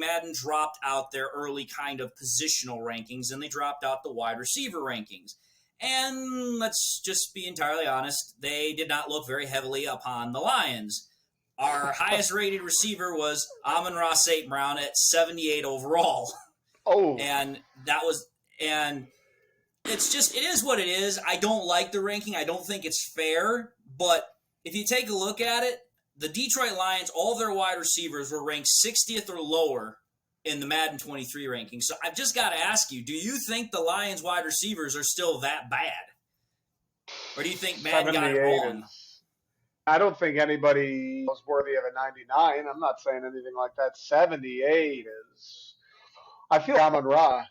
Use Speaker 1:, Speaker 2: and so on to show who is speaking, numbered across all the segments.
Speaker 1: Madden dropped out their early kind of positional rankings, and they dropped out the wide receiver rankings. And let's just be entirely honest, they did not look very heavily upon the Lions. Our highest rated receiver was Amon-Ra St. Brown at 78 overall.
Speaker 2: Oh.
Speaker 1: And it's just, it is what it is. I don't like the ranking. I don't think it's fair. But if you take a look at it, the Detroit Lions, all their wide receivers were ranked 60th or lower in the Madden 23 ranking. So I've just got to ask you, do you think the Lions wide receivers are still that bad? Or do you think Madden got it wrong?
Speaker 2: I don't think anybody was worthy of a 99. I'm not saying anything like that. 78 is – I feel like Amon-Ra,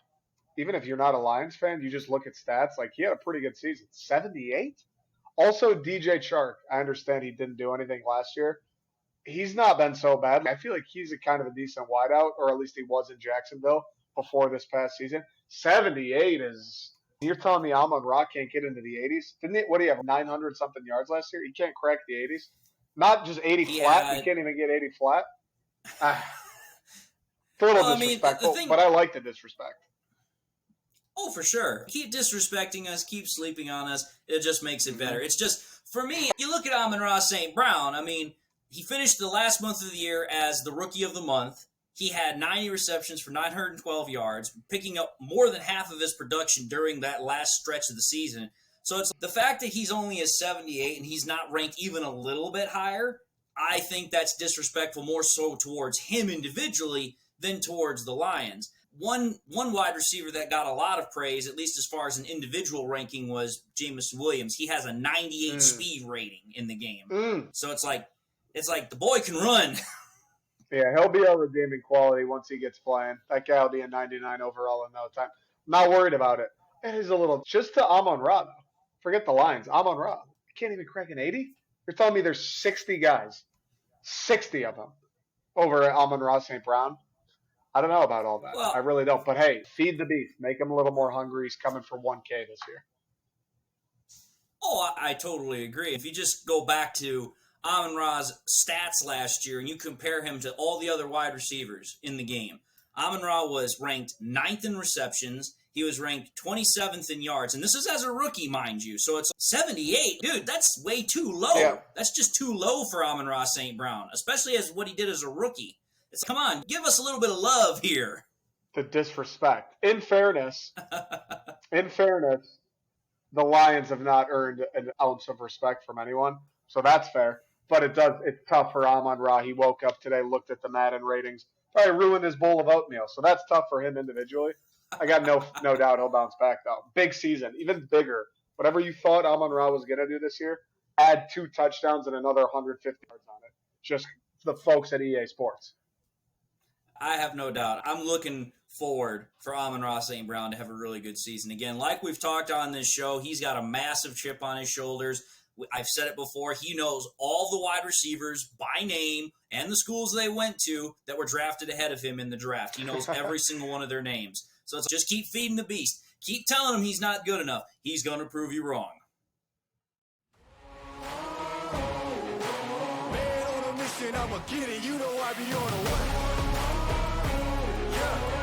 Speaker 2: even if you're not a Lions fan, you just look at stats, like he had a pretty good season. 78? Also, DJ Chark, I understand he didn't do anything last year. He's not been so bad. I feel like he's a kind of a decent wideout, or at least he was in Jacksonville before this past season. 78 is – you're telling me Amon-Ra can't get into the 80s? What do you have, 900-something yards last year? He can't crack the 80s? Not just 80 flat. He can't even get 80 flat? It's a little disrespectful, but I like the disrespect.
Speaker 1: Oh, for sure. Keep disrespecting us, keep sleeping on us. It just makes it better. It's just, for me, you look at Amon-Ra St. Brown, I mean, he finished the last month of the year as the Rookie of the Month. He had 90 receptions for 912 yards, picking up more than half of his production during that last stretch of the season. So it's the fact that he's only a 78 and he's not ranked even a little bit higher, I think that's disrespectful more so towards him individually than towards the Lions. One wide receiver that got a lot of praise, at least as far as an individual ranking, was Jameson Williams. He has a 98 speed rating in the game. So it's like the boy can run.
Speaker 2: Yeah, he'll be a redeeming quality once he gets playing. That guy will be a 99 overall in no time. I'm not worried about it. It is a little – just to Amon-Ra, though. Forget the Lions. Amon-Ra. He can't even crack an 80? You're telling me there's 60 guys, 60 of them, over Amon-Ra St. Brown? I don't know about all that. Well, I really don't. But, hey, feed the beast. Make him a little more hungry. He's coming for 1K this year.
Speaker 1: Oh, I totally agree. If you just go back to Amon-Ra's stats last year and you compare him to all the other wide receivers in the game, Amon-Ra was ranked 9th in receptions. He was ranked 27th in yards. And this is as a rookie, mind you. So it's 78. Dude, that's way too low. Yeah. That's just too low for Amon-Ra St. Brown, especially as what he did as a rookie. Come on, give us a little bit of love here.
Speaker 2: The disrespect. In fairness, the Lions have not earned an ounce of respect from anyone, so that's fair. But it's tough for Amon-Ra. He woke up today, looked at the Madden ratings, probably ruined his bowl of oatmeal. So that's tough for him individually. I got no doubt he'll bounce back, though. Big season, even bigger. Whatever you thought Amon-Ra was going to do this year, add 2 touchdowns and another 150 yards on it. Just the folks at EA Sports.
Speaker 1: I have no doubt. I'm looking forward for Amon-Ra St. Brown to have a really good season. Again, like we've talked on this show, he's got a massive chip on his shoulders. I've said it before. He knows all the wide receivers by name and the schools they went to that were drafted ahead of him in the draft. He knows every single one of their names. So it's just keep feeding the beast. Keep telling him he's not good enough. He's going to prove you wrong. Man on a mission, I'ma get it. You know I be on a what? Yeah.